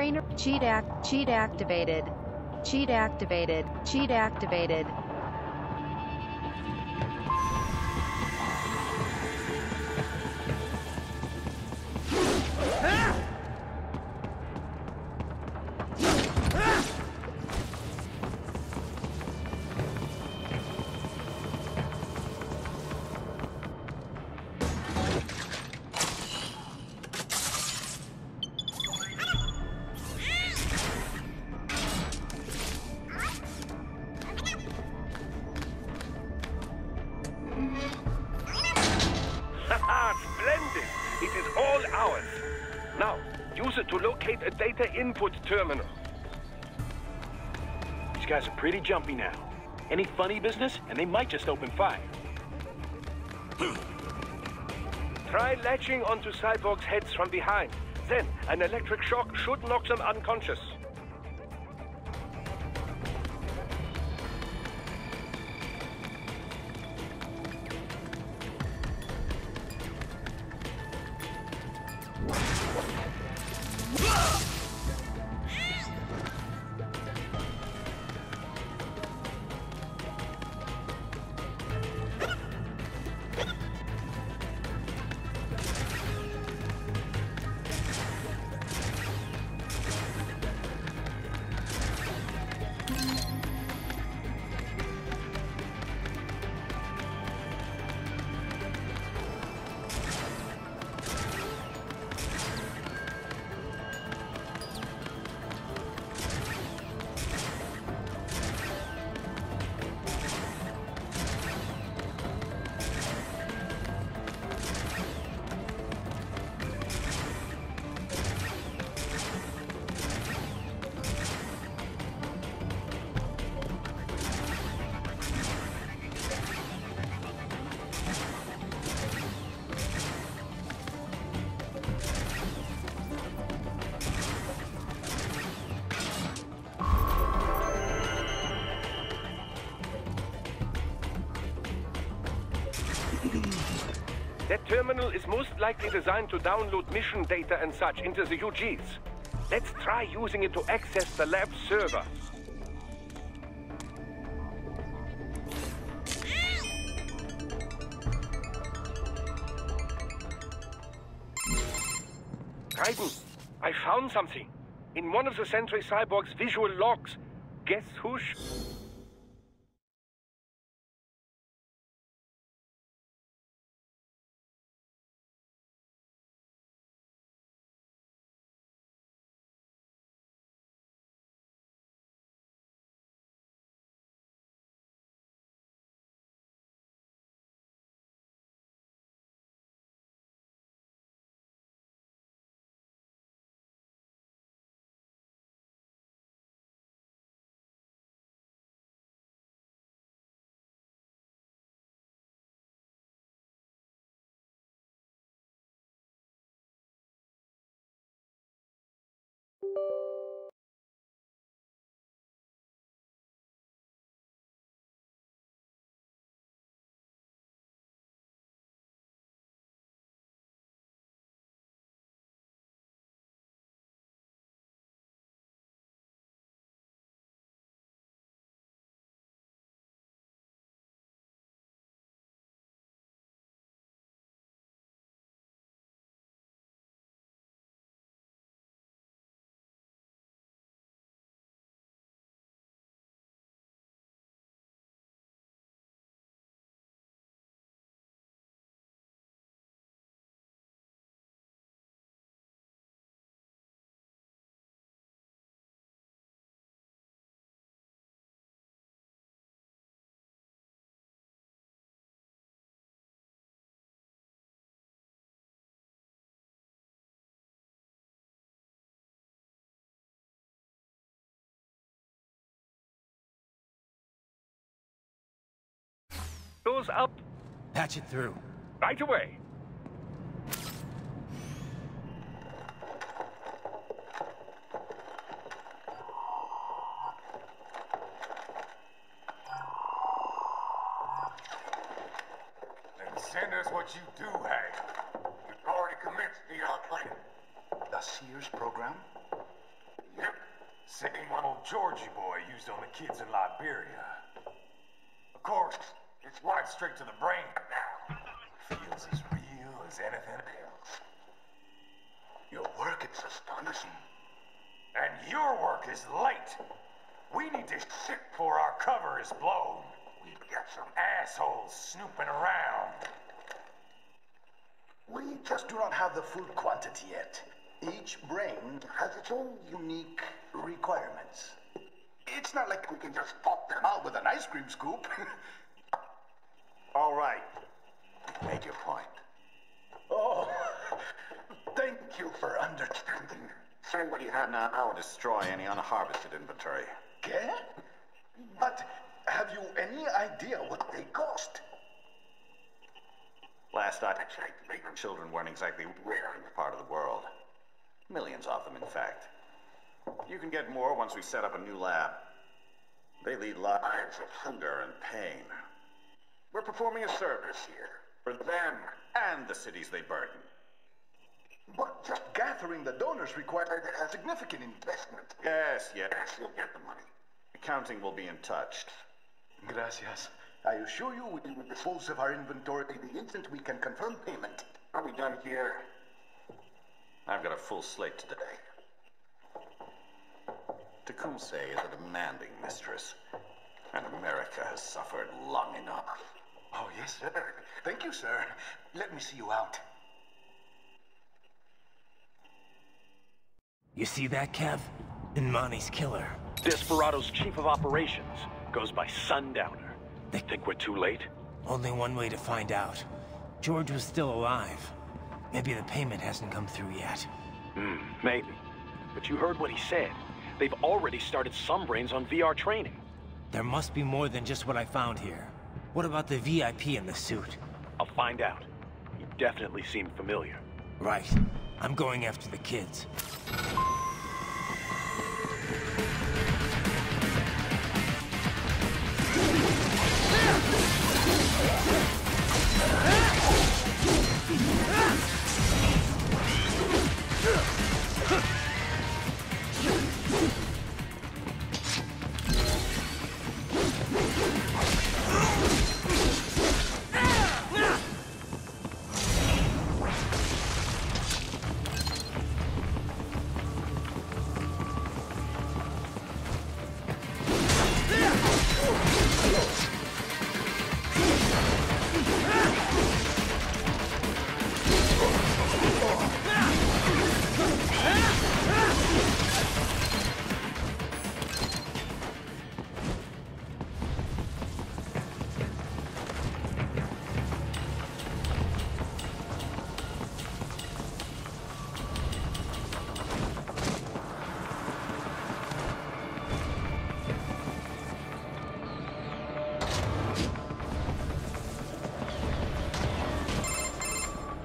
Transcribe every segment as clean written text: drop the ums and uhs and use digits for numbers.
Trainer cheat activated. Cheat activated. Cheat activated. Splendid! It is all ours. Now, use it to locate a data input terminal. These guys are pretty jumpy now. Any funny business, and they might just open fire. Try latching onto cyborgs' heads from behind. Then, an electric shock should knock them unconscious. That terminal is most likely designed to download mission data and such into the UGs. Let's try using it to access the lab server. Raiden, I found something. In one of the Sentry Cyborg's visual logs. Guess who's... Doors up. Patch it through. Right away. Then send us what you do have. You've already commenced the training. The Sears program? Same one old Georgie boy used on the kids in Liberia. Of course, it's right straight to the brain now. Feels as real as anything else. Your work is astonishing. And your work is late. We need to shit before our cover is blown. We've got some assholes snooping around. We just do not have the full quantity yet. Each brain has its own unique requirements. It's not like we can just pop them out with an ice cream scoop. All right. Make your point. Oh, thank you for understanding. Send what you have now or destroy any unharvested inventory. Okay? But have you any idea what they cost? Last I checked, children weren't exactly rare in this part of the world. Millions of them, in fact. You can get more once we set up a new lab. They lead lives of hunger and pain. We're performing a service here for them and the cities they burden. But just gathering the donors required a significant investment. Yes, you'll get the money. Accounting will be in touch. Gracias. I assure you we will dispose of our inventory the instant we can confirm payment. Are we done here? I've got a full slate today. Tecumseh is a demanding mistress, and America has suffered long enough. Oh, yes, sir. Thank you, sir. Let me see you out. You see that, Kev? Inmani's killer. Desperado's chief of operations goes by Sundowner. They think we're too late? Only one way to find out. George was still alive. Maybe the payment hasn't come through yet. Maybe. But you heard what he said. They've already started some brains on VR training. There must be more than just what I found here. What about the VIP in the suit? I'll find out. He definitely seemed familiar. Right. I'm going after the kids.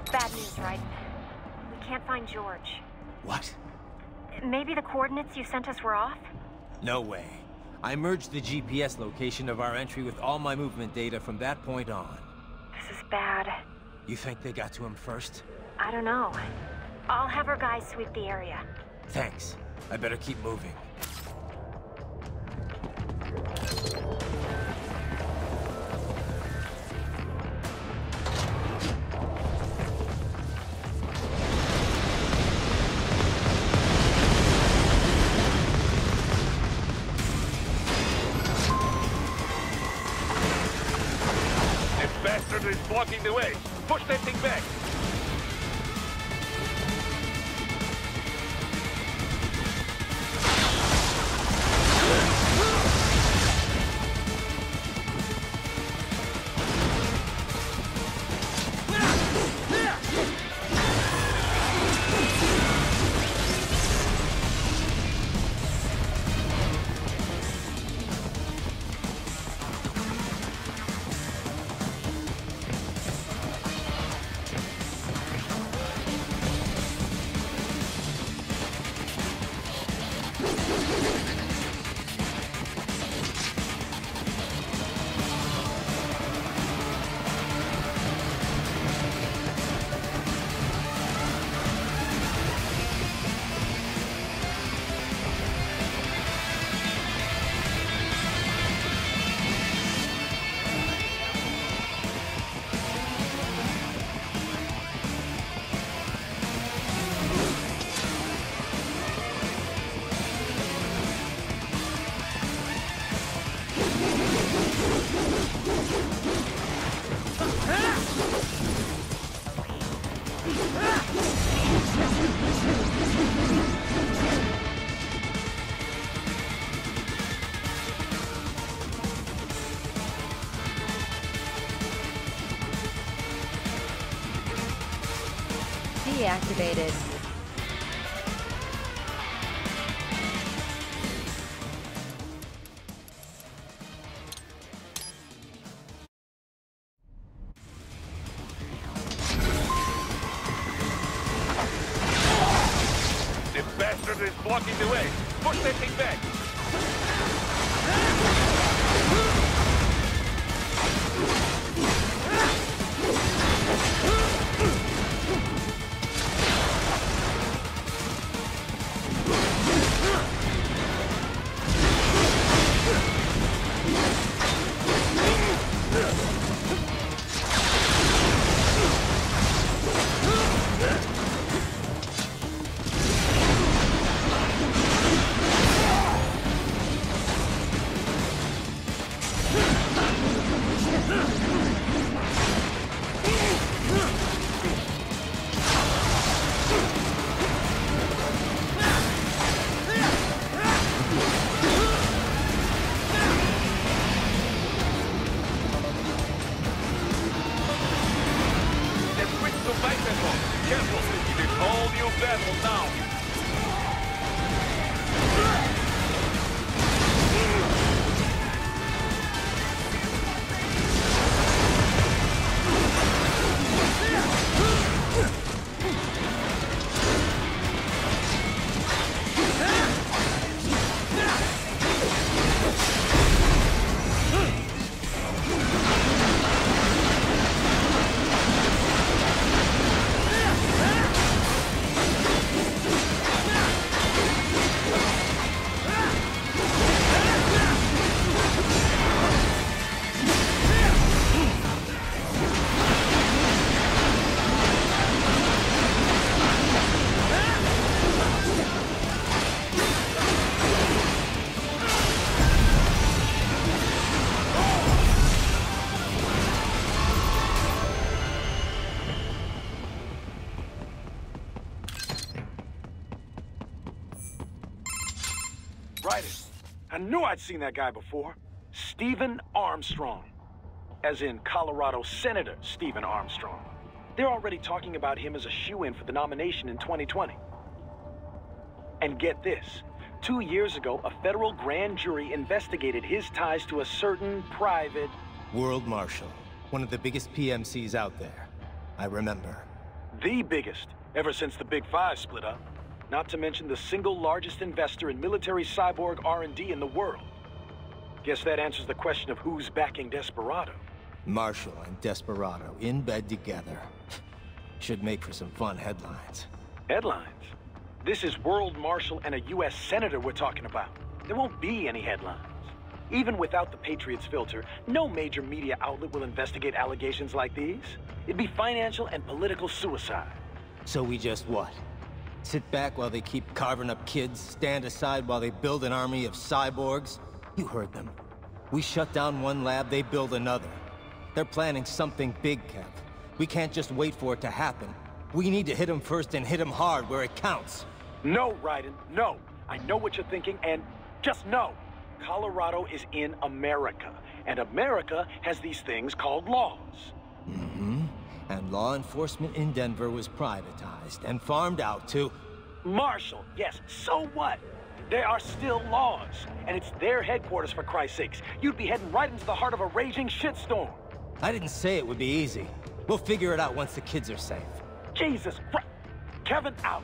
Bad news, right? We can't find George. What? Maybe the coordinates you sent us were off? No way. I merged the GPS location of our entry with all my movement data from that point on. This is bad. You think they got to him first? I don't know. I'll have our guys sweep the area. Thanks. I better keep moving. Is blocking the way. Push that thing back. deactivated. The bastard is blocking the way. Push that thing back. I knew I'd seen that guy before. Stephen Armstrong. As in Colorado Senator Stephen Armstrong. They're already talking about him as a shoo-in for the nomination in 2020. And get this. 2 years ago, a federal grand jury investigated his ties to a certain private... World Marshal. One of the biggest PMCs out there. I remember. The biggest, ever since the Big Five split up. Not to mention the single largest investor in military cyborg R&D in the world. Guess that answers the question of who's backing Desperado. Marshall and Desperado in bed together. Should make for some fun headlines. Headlines? This is World Marshal and a U.S. Senator we're talking about. There won't be any headlines. Even without the Patriots filter, no major media outlet will investigate allegations like these. It'd be financial and political suicide. So we just what? Sit back while they keep carving up kids, stand aside while they build an army of cyborgs? You heard them. We shut down one lab, they build another. They're planning something big, Kev. We can't just wait for it to happen. We need to hit them first and hit them hard where it counts. No, Raiden, no. I know what you're thinking, and just know. Colorado is in America, and America has these things called laws. Mm-hmm. And law enforcement in Denver was privatized and farmed out to... Marshall, yes, so what? There are still laws, and it's their headquarters, for Christ's sakes. You'd be heading right into the heart of a raging shitstorm. I didn't say it would be easy. We'll figure it out once the kids are safe. Jesus Christ. Kevin out.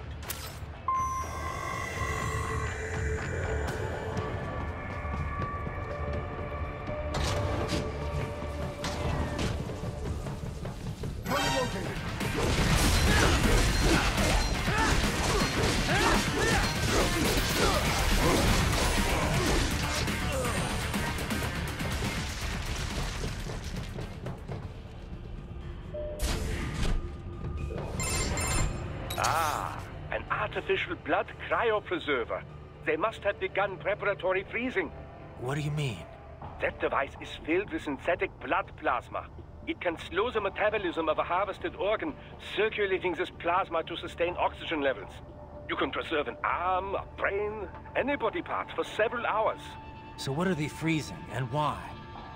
An artificial blood cryopreserver. They must have begun preparatory freezing. What do you mean? That device is filled with synthetic blood plasma. It can slow the metabolism of a harvested organ, circulating this plasma to sustain oxygen levels. You can preserve an arm, a brain, any body part for several hours. So what are they freezing, and why?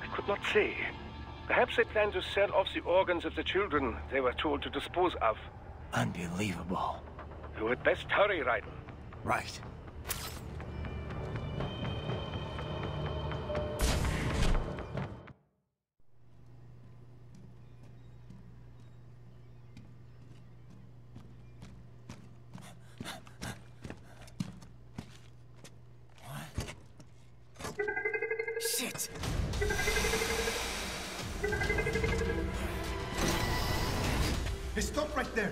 I could not say. Perhaps they plan to sell off the organs of the children they were told to dispose of. Unbelievable. You had best hurry, Raiden. Right. Shit! Hey, stop right there!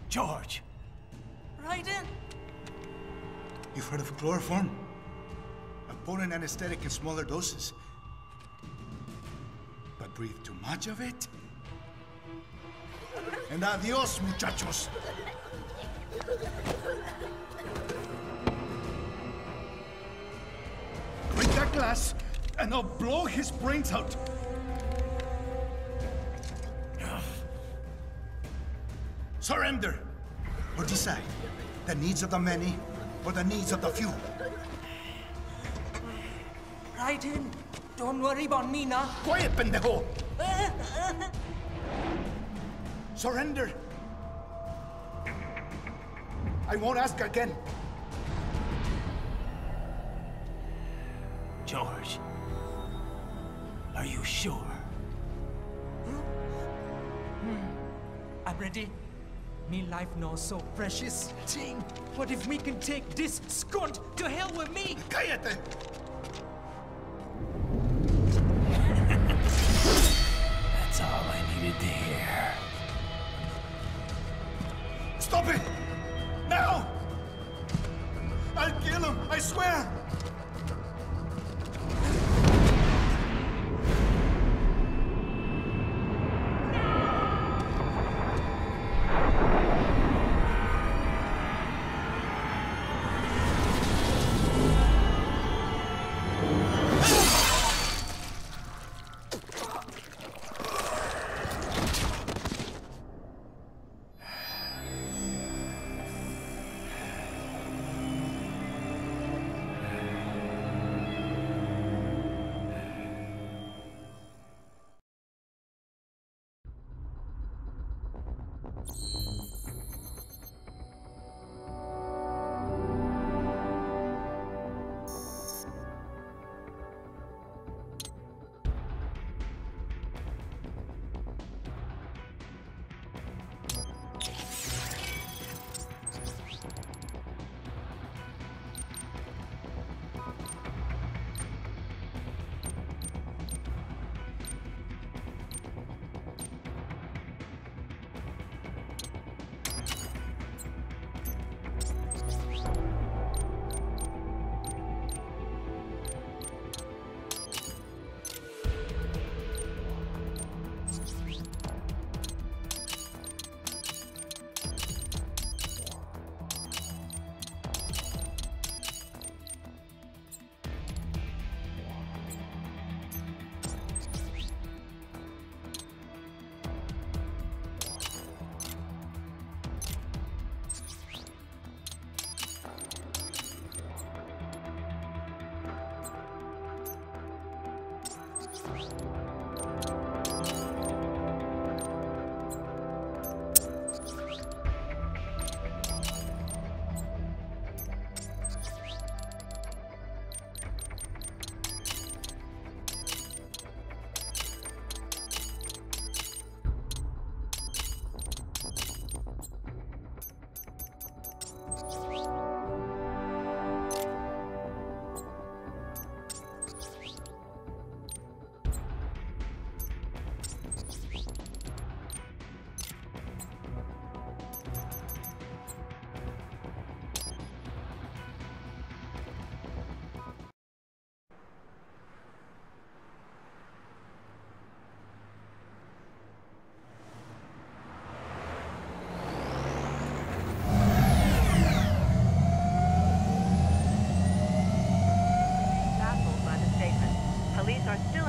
George! Raiden! You've heard of chloroform? A potent anesthetic in smaller doses. But breathe too much of it? And adios, muchachos! Break that glass, and I'll blow his brains out! Surrender! Or decide, the needs of the many, or the needs of the few. Raiden, don't worry about me now. Quiet, pendejo! Surrender! I won't ask again. George, are you sure? I'm ready. Me life now so precious. Ting, what if me can take this skunt to hell with me? Cállate! That's all I needed to hear. Stop it! Now! I'll kill him, I swear!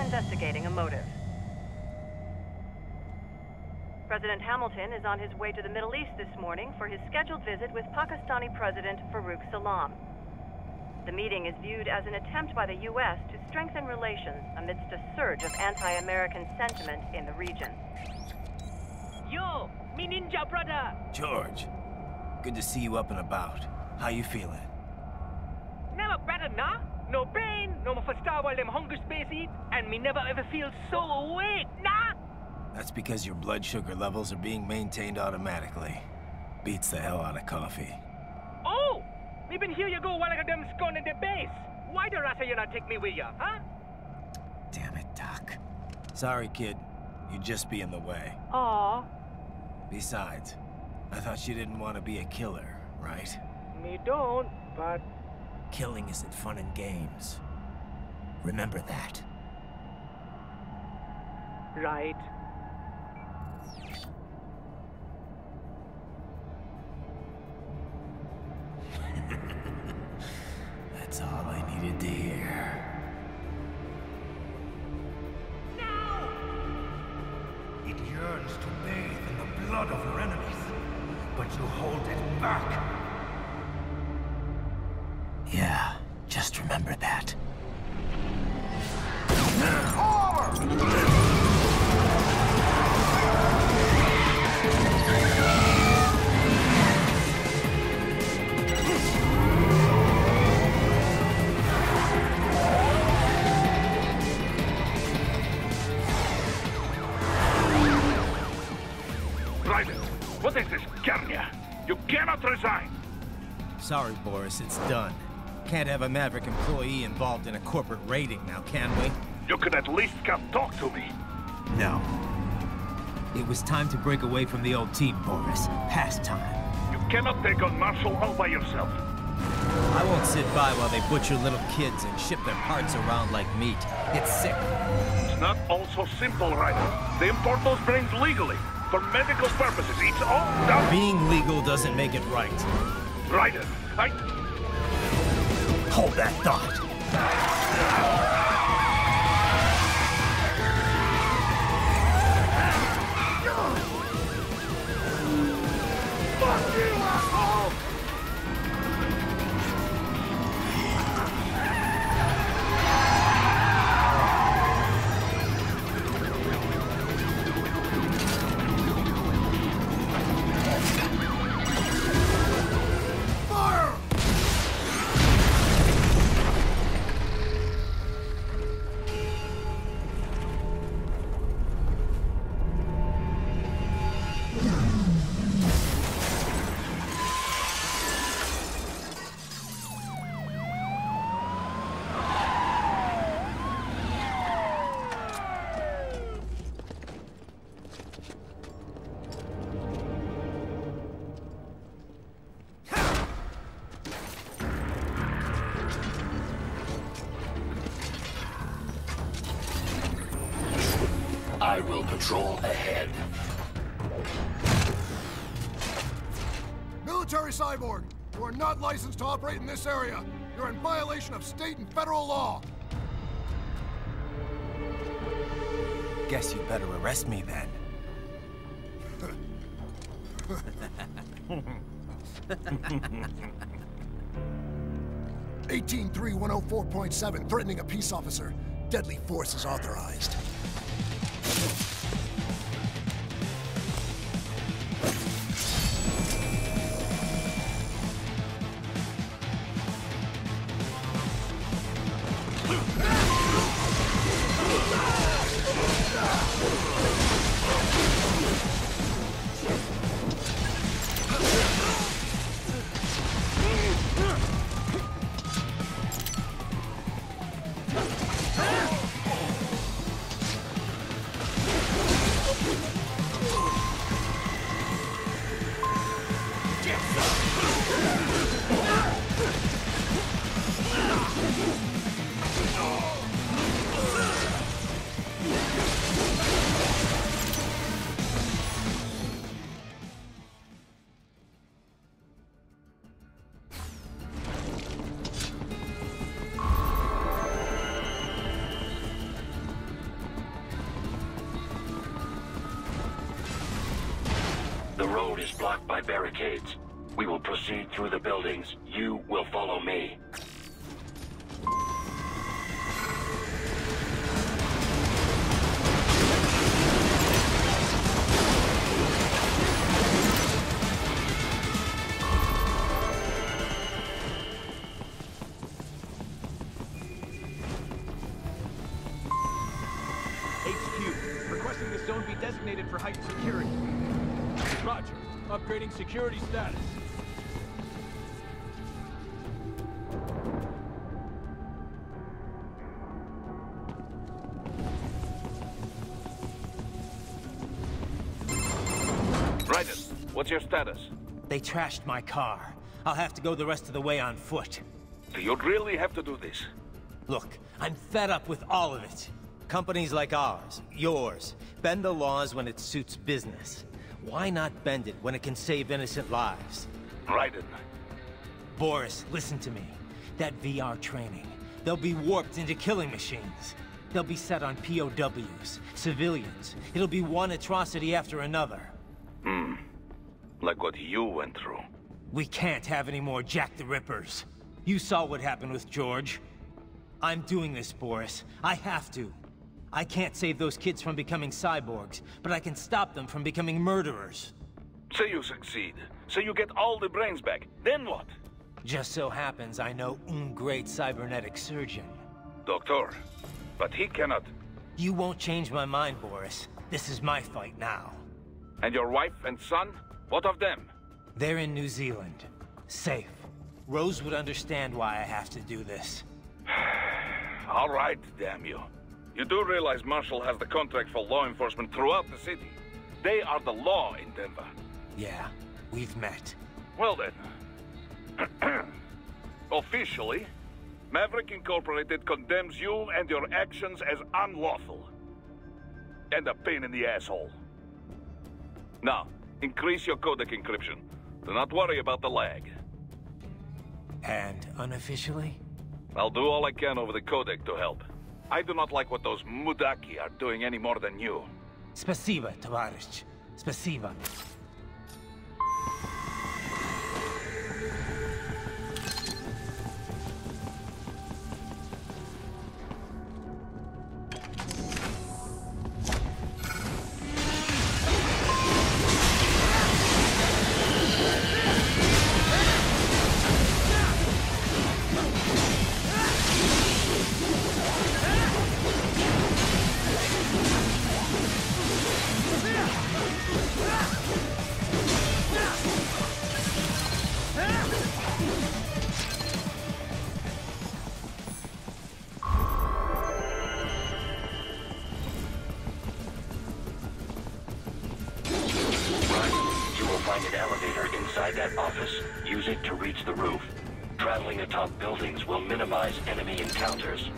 Investigating a motive. President Hamilton is on his way to the Middle East this morning for his scheduled visit with Pakistani President Farouk Salam. The meeting is viewed as an attempt by the U.S. to strengthen relations amidst a surge of anti-American sentiment in the region. Yo, me ninja brother! George, good to see you up and about. How you feeling? Never better, nah? No pain, no more starve while them hunger space eat, and me never ever feel so awake, nah? That's because your blood sugar levels are being maintained automatically. Beats the hell out of coffee. Oh! Me been here you go while I got them scone in the base. Why the rasta you not take me with ya, huh? Damn it, Doc. Sorry, kid. You'd just be in the way. Aw. Besides, I thought you didn't want to be a killer, right? Me don't, but... Killing isn't fun and games. Remember that. Right. That's all I needed to hear. Now! It yearns to bathe in the blood of your enemies, but you hold it back. Yeah, just remember that. Private, what is this, Garnia? You cannot resign! Sorry, Boris, it's done. Can't have a Maverick employee involved in a corporate raiding now, can we? You could at least come talk to me. No. It was time to break away from the old team, Boris. Past time. You cannot take on Marshall all by yourself. I won't sit by while they butcher little kids and ship their parts around like meat. It's sick. It's not all so simple, Ryder. They import those brains legally, for medical purposes. It's all done. Being legal doesn't make it right. Ryder, Hold that thought. Fuck you, asshole! I will patrol ahead. Military cyborg, you are not licensed to operate in this area. You're in violation of state and federal law. Guess you better arrest me then. 183104.7, threatening a peace officer. Deadly force is authorized. The road is blocked by barricades. We will proceed through the buildings. You will follow me. designated for heightened security. Roger. Upgrading security status. Raiden, what's your status? They trashed my car. I'll have to go the rest of the way on foot. Do you really have to do this? Look, I'm fed up with all of it. Companies like ours, yours, bend the laws when it suits business. Why not bend it when it can save innocent lives? Raiden. Boris, listen to me. That VR training, they'll be warped into killing machines. They'll be set on POWs, civilians. It'll be one atrocity after another. Like what you went through. We can't have any more Jack the Rippers. You saw what happened with George. I'm doing this, Boris. I have to. I can't save those kids from becoming cyborgs, but I can stop them from becoming murderers. Say you succeed. So you get all the brains back. Then what? Just so happens I know un great cybernetic surgeon. Doctor, but he cannot. You won't change my mind, Boris. This is my fight now. And your wife and son? What of them? They're in New Zealand. Safe. Rose would understand why I have to do this. All right, damn you. You do realize Marshall has the contract for law enforcement throughout the city. They are the law in Denver. Yeah, we've met. Well then. Officially, Maverick Incorporated condemns you and your actions as unlawful. And a pain in the asshole. Now, increase your codec encryption. Do not worry about the lag. And unofficially? I'll do all I can over the codec to help. I do not like what those Mudaki are doing any more than you. Spasiba, Tovarich. Spasiba. Use it to reach the roof. Traveling atop buildings will minimize enemy encounters.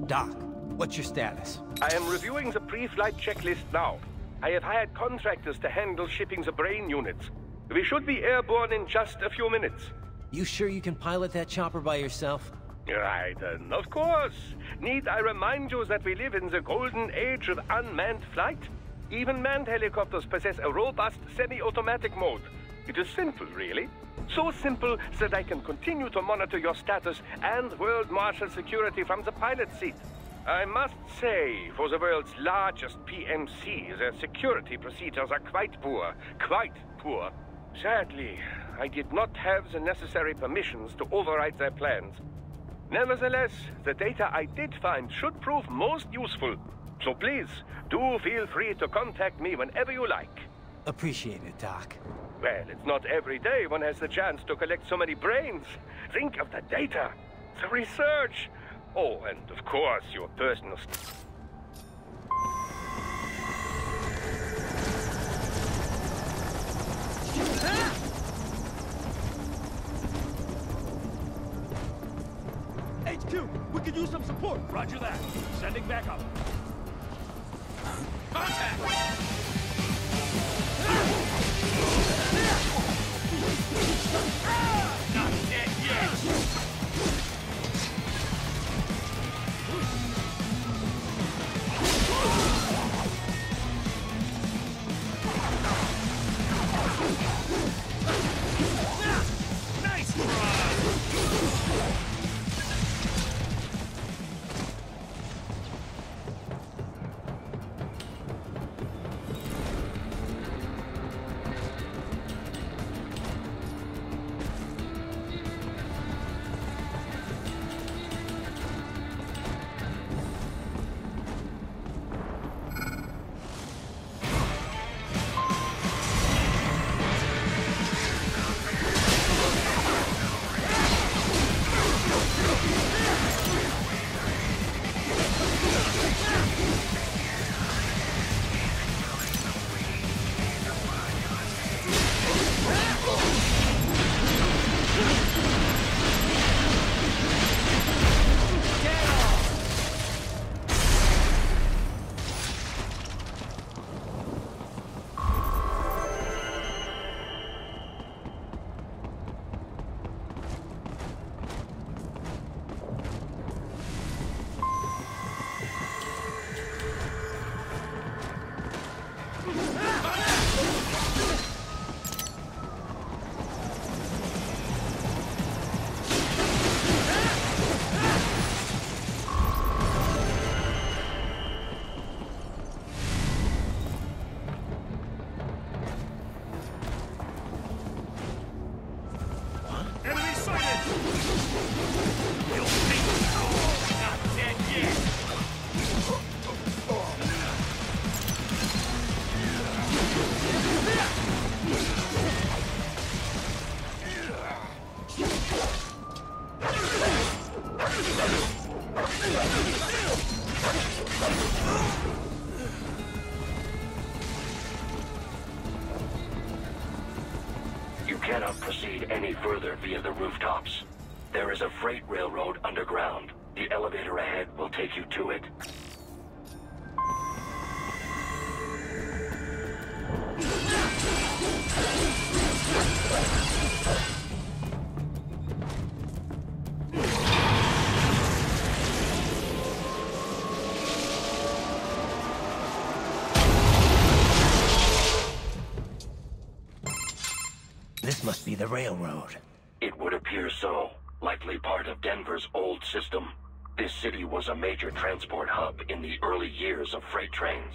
Doc, what's your status? I am reviewing the pre-flight checklist now. I have hired contractors to handle shipping the brain units. We should be airborne in just a few minutes. You sure you can pilot that chopper by yourself? Raiden, of course. Need I remind you that we live in the golden age of unmanned flight? Even manned helicopters possess a robust semi-automatic mode. It is simple, really. So simple that I can continue to monitor your status and world marshal security from the pilot seat. I must say, for the world's largest PMC, their security procedures are quite poor. Quite poor. Sadly, I did not have the necessary permissions to override their plans. Nevertheless, the data I did find should prove most useful. So please, do feel free to contact me whenever you like. Appreciate it, Doc. Well, it's not every day one has the chance to collect so many brains. Think of the data, the research. Oh, and of course, your personal... HQ, we could use some support. Roger that. Sending back up. Contact! Not dead yet! Nice try! Cannot proceed any further via the rooftops. There is a freight railroad underground. The elevator ahead will take you to it. This must be the railroad. It would appear so. Likely part of Denver's old system. This city was a major transport hub in the early years of freight trains.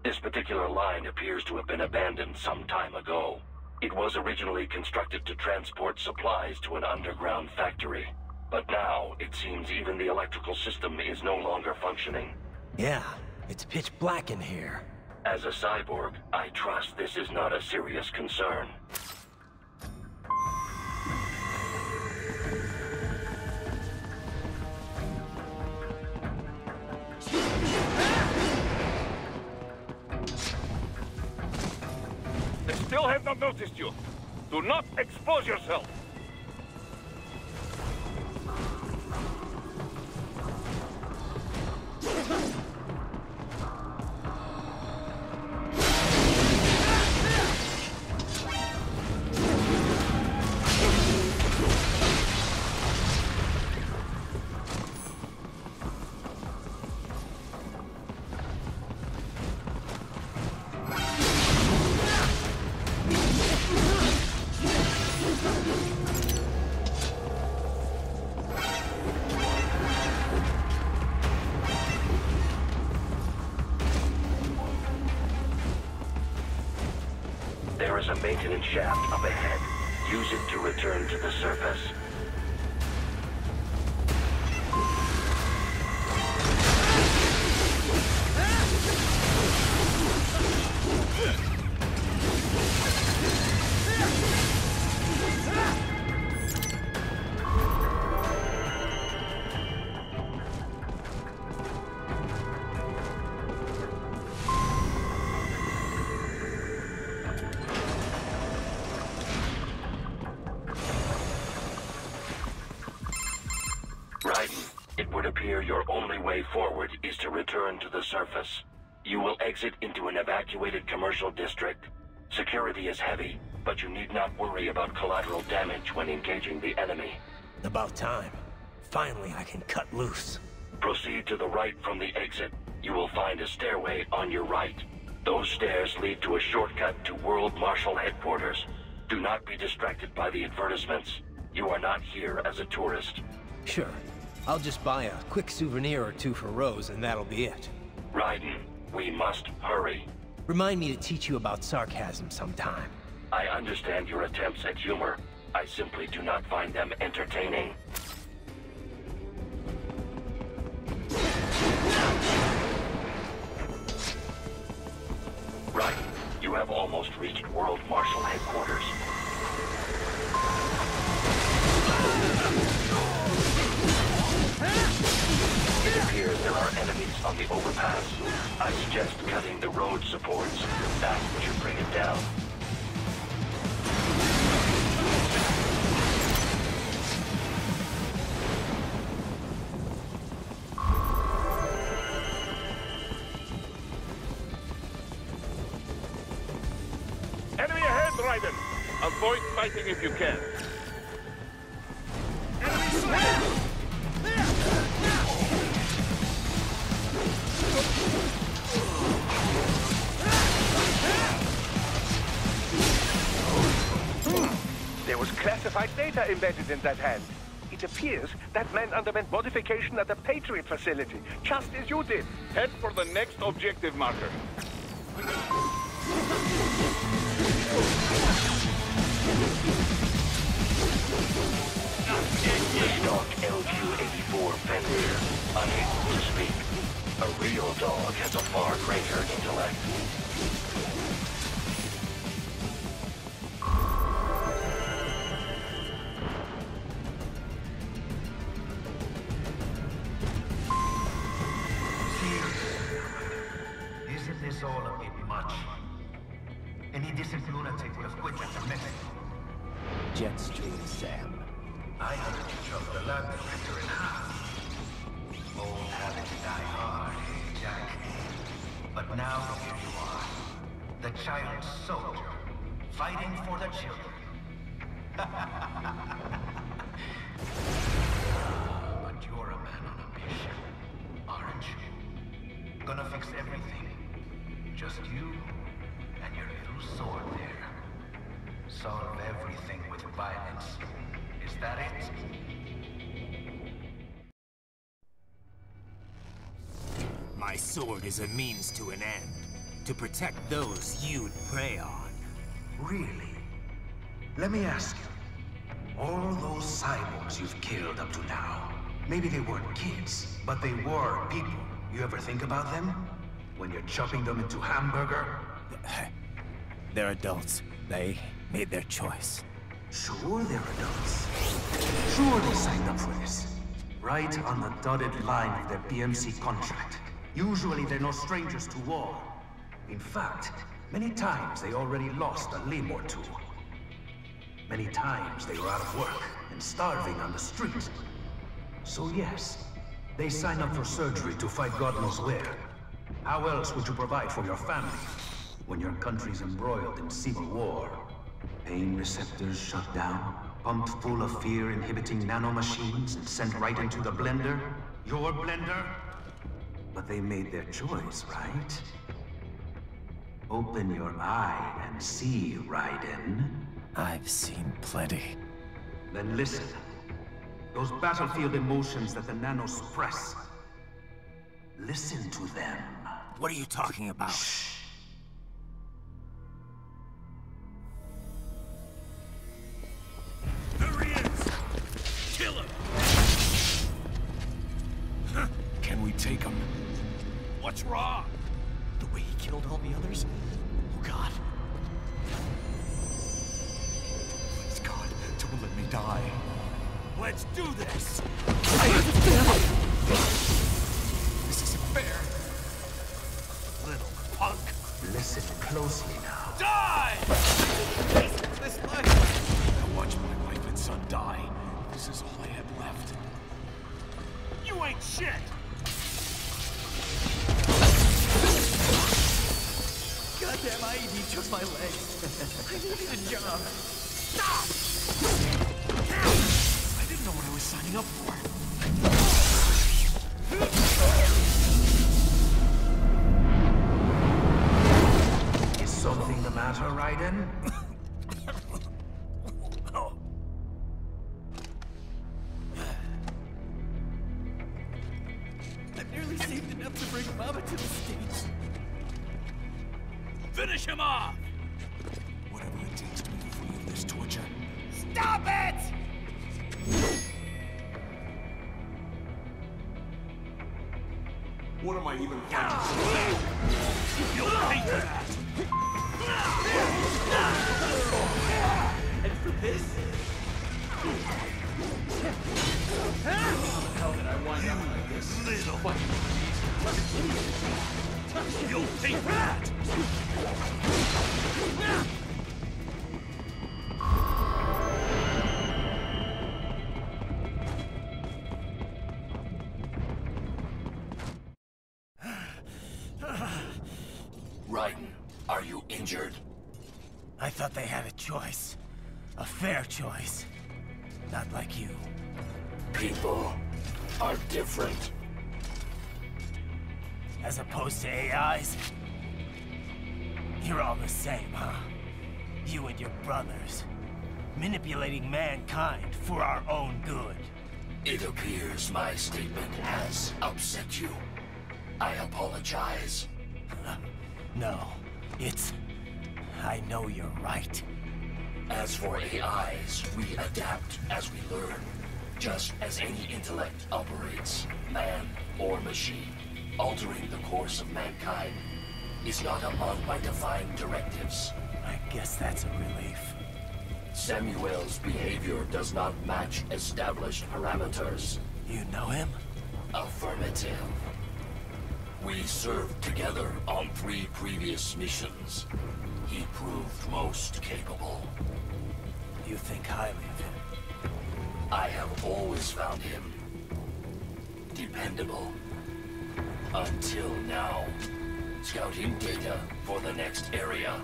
This particular line appears to have been abandoned some time ago. It was originally constructed to transport supplies to an underground factory. But now, it seems even the electrical system is no longer functioning. Yeah, it's pitch black in here. As a cyborg, I trust this is not a serious concern. They still have not noticed you. Do not expose yourself. There is a maintenance shaft up ahead. Use it to return to the surface. It would appear your only way forward is to return to the surface. You will exit into an evacuated commercial district. Security is heavy, but you need not worry about collateral damage when engaging the enemy. About time. Finally, I can cut loose. Proceed to the right from the exit. You will find a stairway on your right. Those stairs lead to a shortcut to World Marshal Headquarters. Do not be distracted by the advertisements. You are not here as a tourist. Sure. I'll just buy a quick souvenir or two for Rose, and that'll be it. Raiden, we must hurry. Remind me to teach you about sarcasm sometime. I understand your attempts at humor. I simply do not find them entertaining. Right. You have almost reached World Marshal Headquarters. It appears there are enemies on the overpass. I suggest cutting the road supports. That should bring it down. Enemy ahead, Raiden! Avoid fighting if you can. There was classified data embedded in that hand. It appears that man underwent modification at the Patriot facility, just as you did. Head for the next objective marker. Stock LQ-84 Fenrir, unable to speak. A real dog has a far greater intellect. Isn't this all a bit much? Any decent lunatic would have quit after Mexico. Jet Street, Sam. I heard you chopped the lab director in half. Old habits die hard, Jack. But now here you are. The child soldier, fighting for the children. But you're a man on a mission, aren't you? Gonna fix everything. Just you and your little sword there. Solve everything with violence. Is that it? My sword is a means to an end. To protect those you'd prey on. Really? Let me ask you. All those cyborgs you've killed up to now, maybe they weren't kids, but they were people. You ever think about them? When you're chopping them into hamburger? They're adults. They made their choice. Sure they're adults. Sure they signed up for this. Right on the dotted line of their BMC contract. Usually they're no strangers to war. In fact, many times they already lost a limb or two. Many times they were out of work and starving on the street. So yes, they signed up for surgery to fight God knows where. How else would you provide for your family when your country's embroiled in civil war? Pain receptors shut down, pumped full of fear-inhibiting nanomachines and sent right into the blender? Your blender? But they made their choice, right? Open your eye and see, Raiden. I've seen plenty. Then listen. Those battlefield emotions that the nanos suppress. Listen to them. What are you talking about? Shh. There he is! Kill him! Can we take him? What's wrong? The way he killed all the others? Oh God. Please God, don't let me die. Let's do this! This isn't fair. Little punk. Listen closely now. Die! This life. I watched my wife and son die. This is all I had left. You ain't shit! Goddamn IED took fix my legs. I needed a job. Stop! I didn't know what I was signing up for. Is something the matter, Raiden? I've nearly saved enough to bring Mama to the States. Finish him off! Whatever it takes to be free of this torture. Stop it! What am I even You'll hate that! And for this? How the hell did I wind up like this? Little You'll hate that! Raiden, are you injured? I thought they had a choice. A fair choice. Not like you. People are different. As opposed to AIs? You're all the same, huh? You and your brothers. Manipulating mankind for our own good. It appears my statement has upset you. I apologize. No, it's... I know you're right. As for AIs, we adapt as we learn. Just as any intellect operates, man or machine. Altering the course of mankind is not among my defined directives. I guess that's a relief. Samuel's behavior does not match established parameters. You know him? Affirmative. We served together on 3 previous missions. He proved most capable. You think highly of him? I have always found him dependable. Until now. Scouting data for the next area.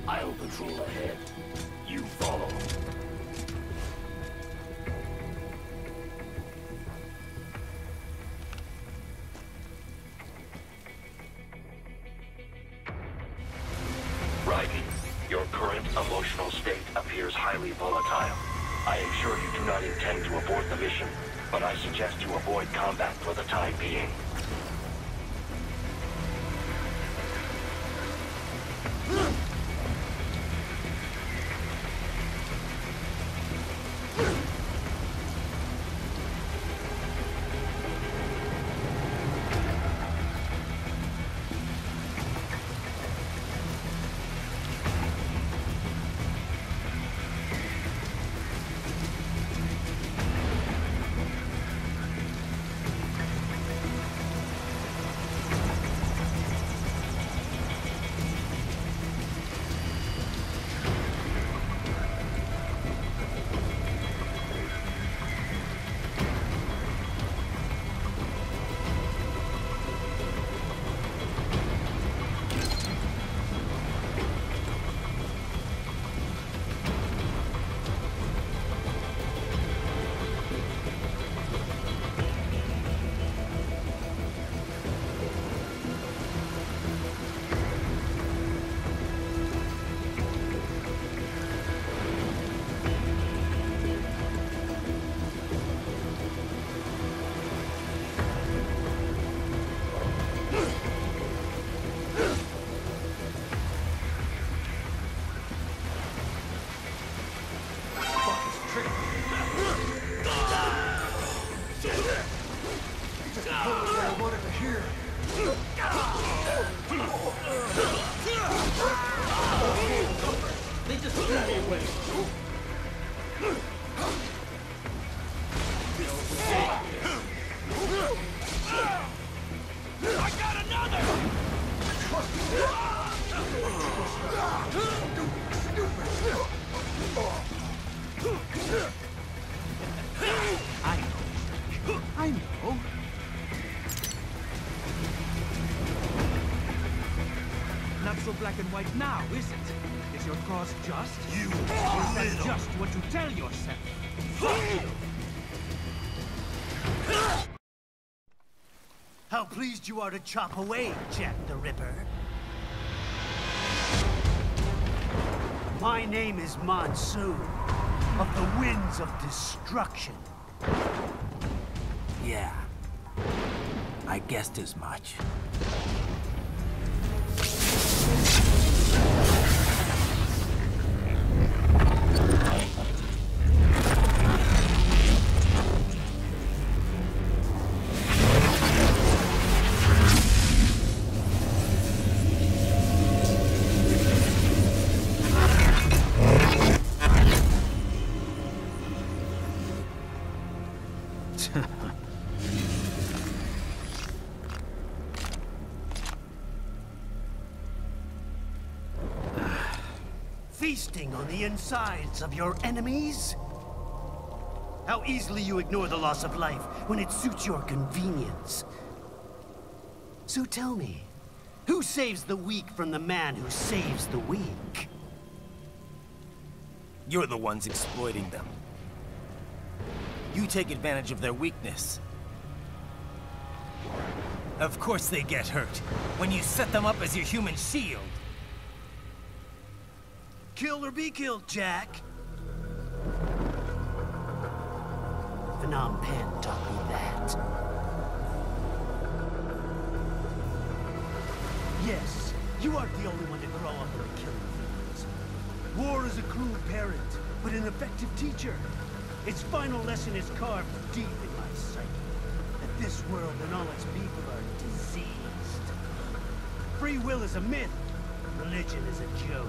I'll patrol ahead. You follow. Raiden, your current emotional state appears highly volatile. I am sure you do not intend to abort the mission, but I suggest you avoid combat for the time being. black and white now, is it? Is your cause just? You or is that just what you tell yourself? How pleased you are to chop away, Jack the Ripper. My name is Monsoon, of the Winds of Destruction. Yeah, I guessed as much. Feasting on the insides of your enemies? How easily you ignore the loss of life when it suits your convenience. So tell me, who saves the weak from the man who saves the weak? You're the ones exploiting them. You take advantage of their weakness. Of course they get hurt when you set them up as your human shield. Kill or be killed, Jack. Phnom Penh taught me that. Yes, you aren't the only one to grow up in a killing fields. War is a cruel parent, but an effective teacher. Its final lesson is carved deep in my psyche. That this world and all its people are diseased. Free will is a myth. Religion is a joke.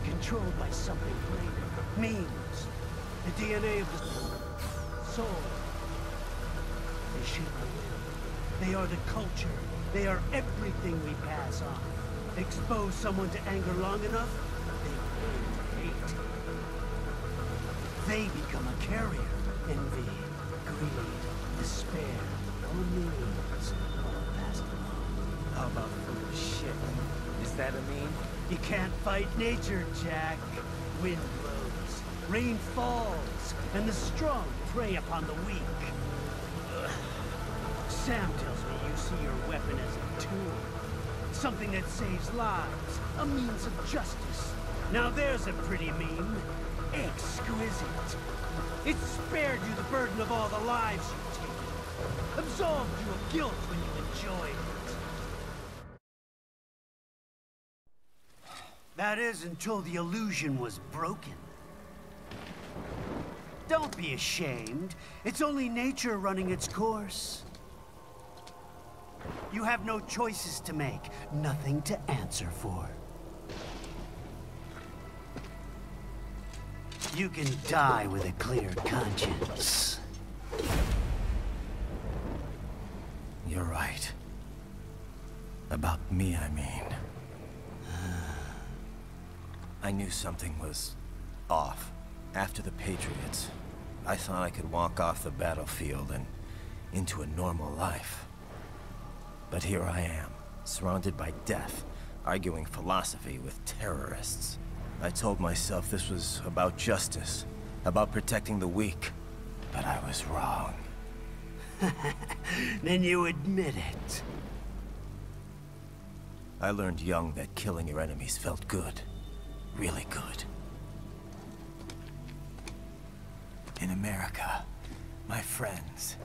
Controlled by something greater. Memes. The DNA of the soul. They shape our will. They are the culture. They are everything we pass on. Expose someone to anger long enough, they learn to hate. They become a carrier. Envy, greed, despair, all meanings, all passed along. How about foolish shit? Is that a meme? You can't fight nature, Jack. Wind blows, rain falls, and the strong prey upon the weak. Ugh. Sam tells me you see your weapon as a tool. Something that saves lives, a means of justice. Now there's a pretty meme. Exquisite. It spared you the burden of all the lives you've taken. Absolved you of guilt when you enjoyed it. That is, until the illusion was broken. Don't be ashamed. It's only nature running its course. You have no choices to make, nothing to answer for. You can die with a clear conscience. You're right. About me, I mean. I knew something was off. After the Patriots, I thought I could walk off the battlefield and into a normal life. But here I am, surrounded by death, arguing philosophy with terrorists. I told myself this was about justice, about protecting the weak, but I was wrong. Then you admit it. I learned young that killing your enemies felt good. Really good. In America, my friends,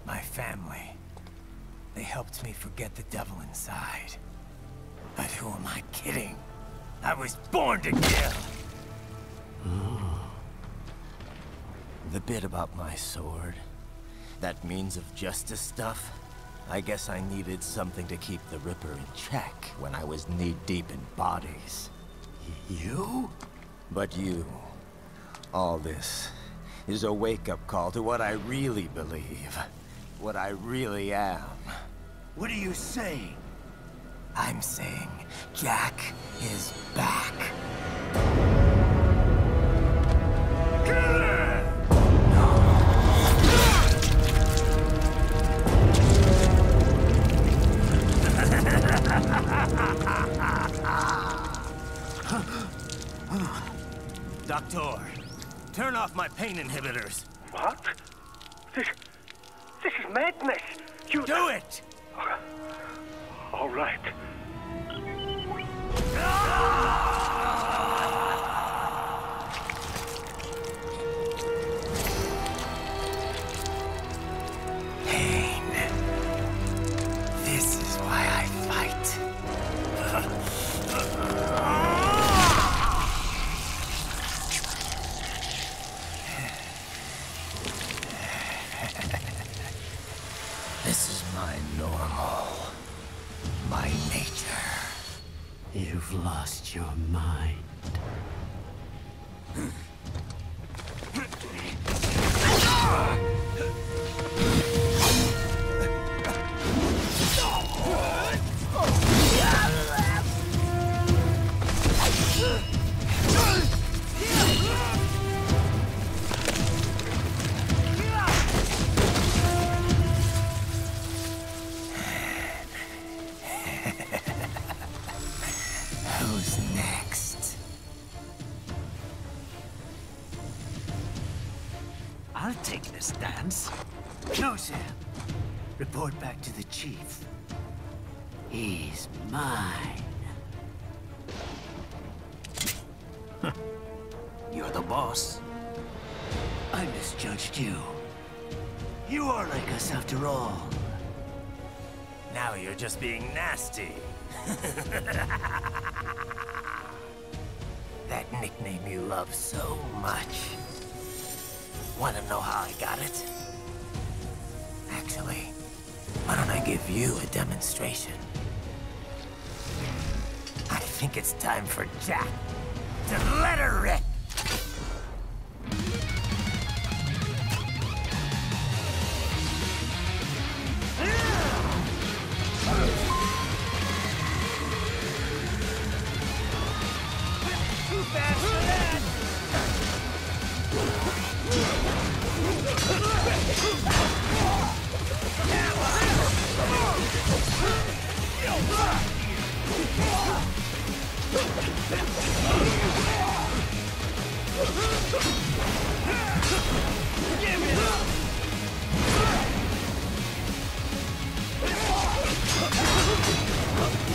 my family, they helped me forget the devil inside. But who am I kidding? I was born to kill! The bit about my sword, that means of justice stuff, I guess I needed something to keep the Ripper in check when I was knee-deep in bodies. You? But you, all this, is a wake-up call to what I really believe. What I really am. What are you saying? I'm saying Jack is back. my pain inhibitors. What? This is madness. You do it! All right. Pain. This is why I fight. This is my normal. My nature. You've lost your mind. Who's next? I'll take this dance. No, Sam. Report back to the chief. He's mine. You're the boss. I misjudged you. You are like us after all. Now you're just being nasty. That nickname you love so much. Want to know how I got it? Actually, why don't I give you a demonstration? I think it's time for Jack to let her rip. Too fast for that! Give it up!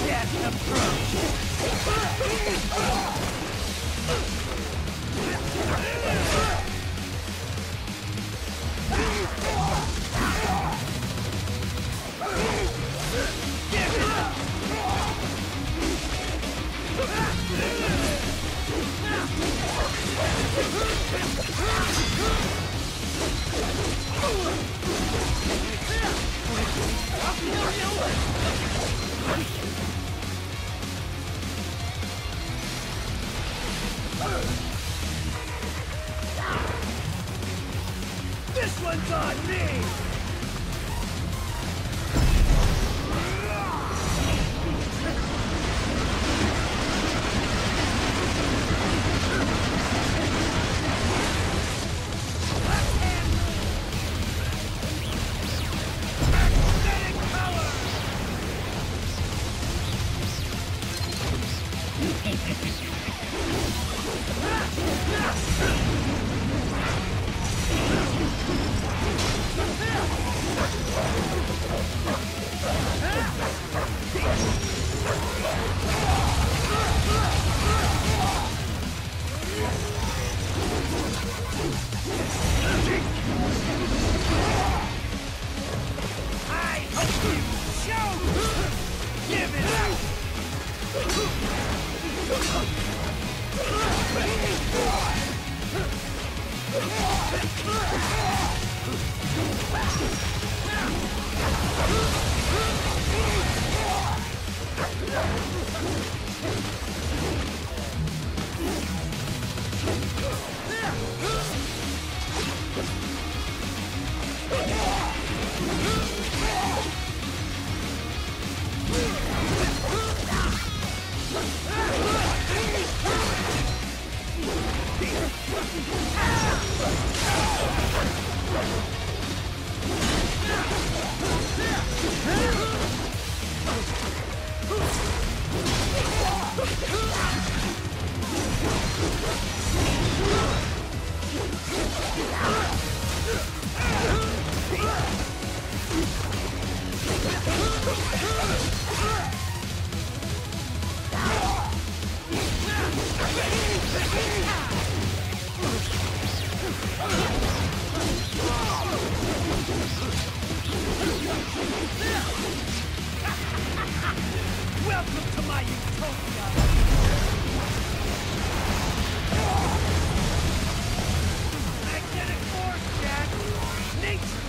That's the This one's on me! Welcome to my utopia! Magnetic force, Jack! Nature!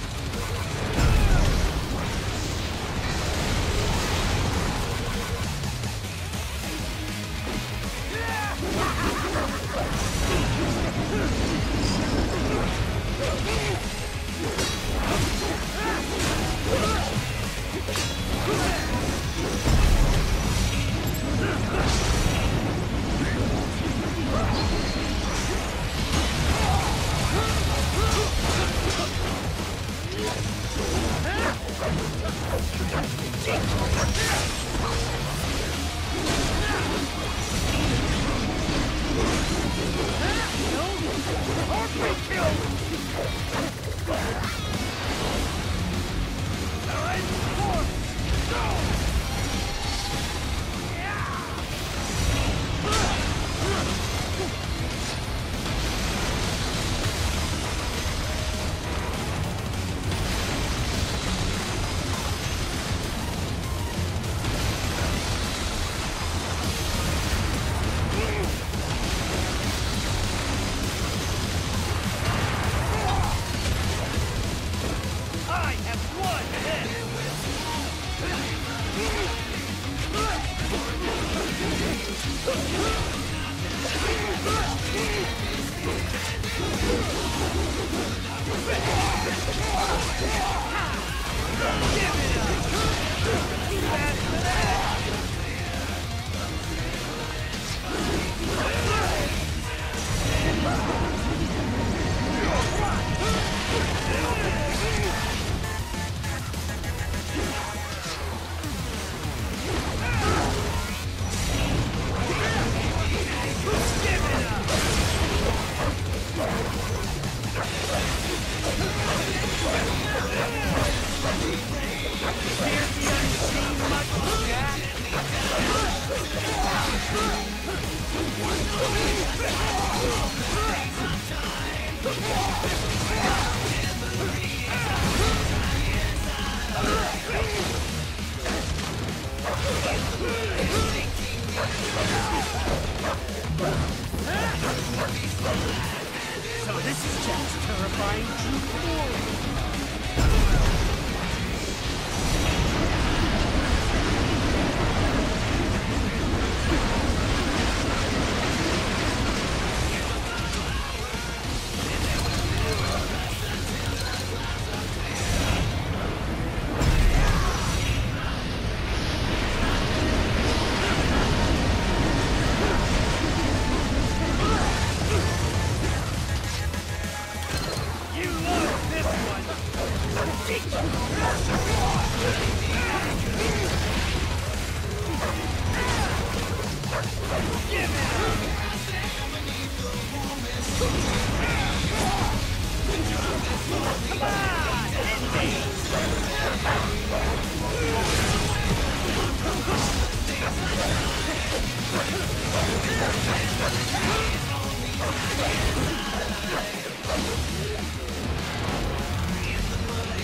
So this is Jack's terrifying true form.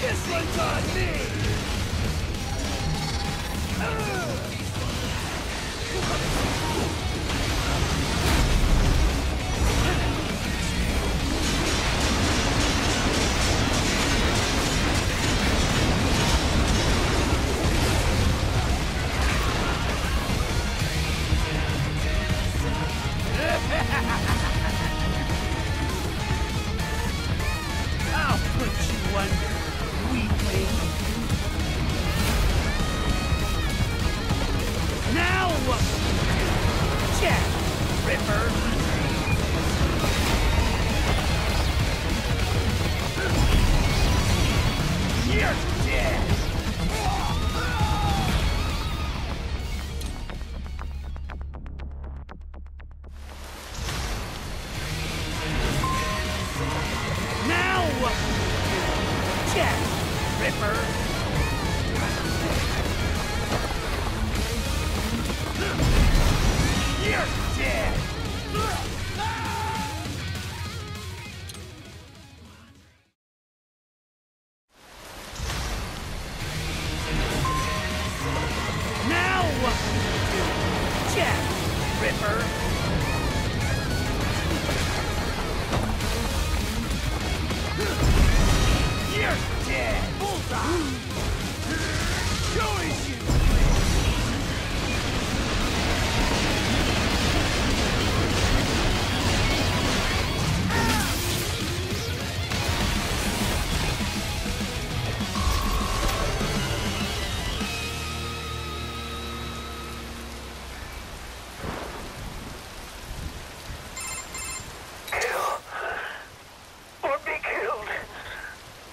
This one's on me! I'll put you under, weakling. Now what? Jack Ripper. You're dead. Now what? Jack Ripper.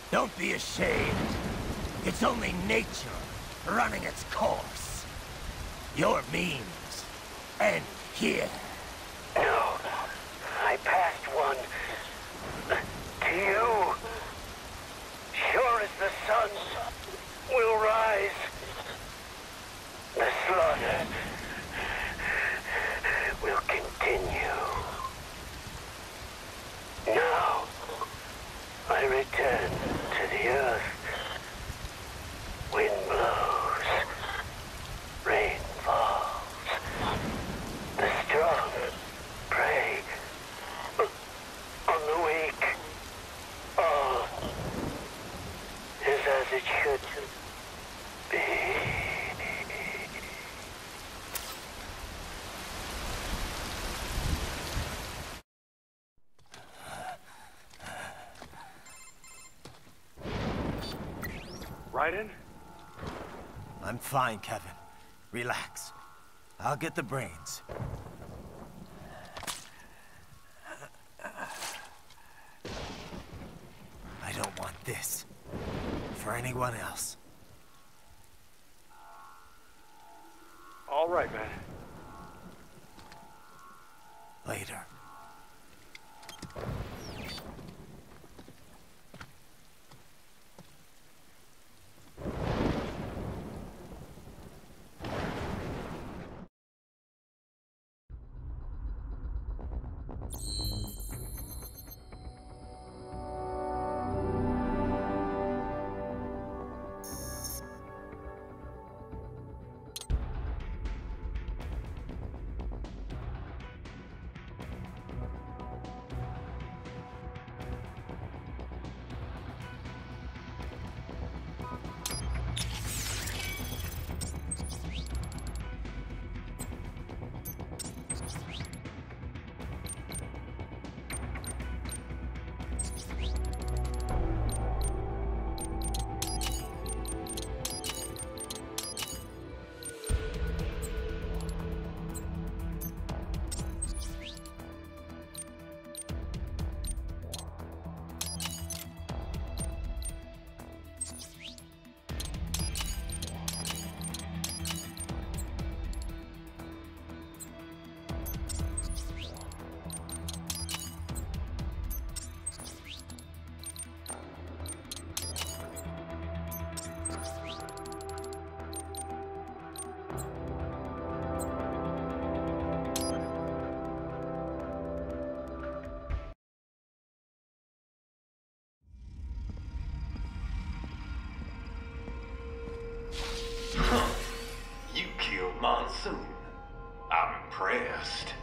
Don't be ashamed. It's only nature running its course. Your means end here. No, I passed one. To you. Sure as the sun will rise, the slaughter will continue. Now, I return to the earth. Wind blows, rain falls. The strong prey on the weak. All is as it should be. Raiden? I'm fine, Kevin. Relax. I'll get the brains. I don't want this for anyone else. All right, man. Later. You killed Monsoon. I'm impressed.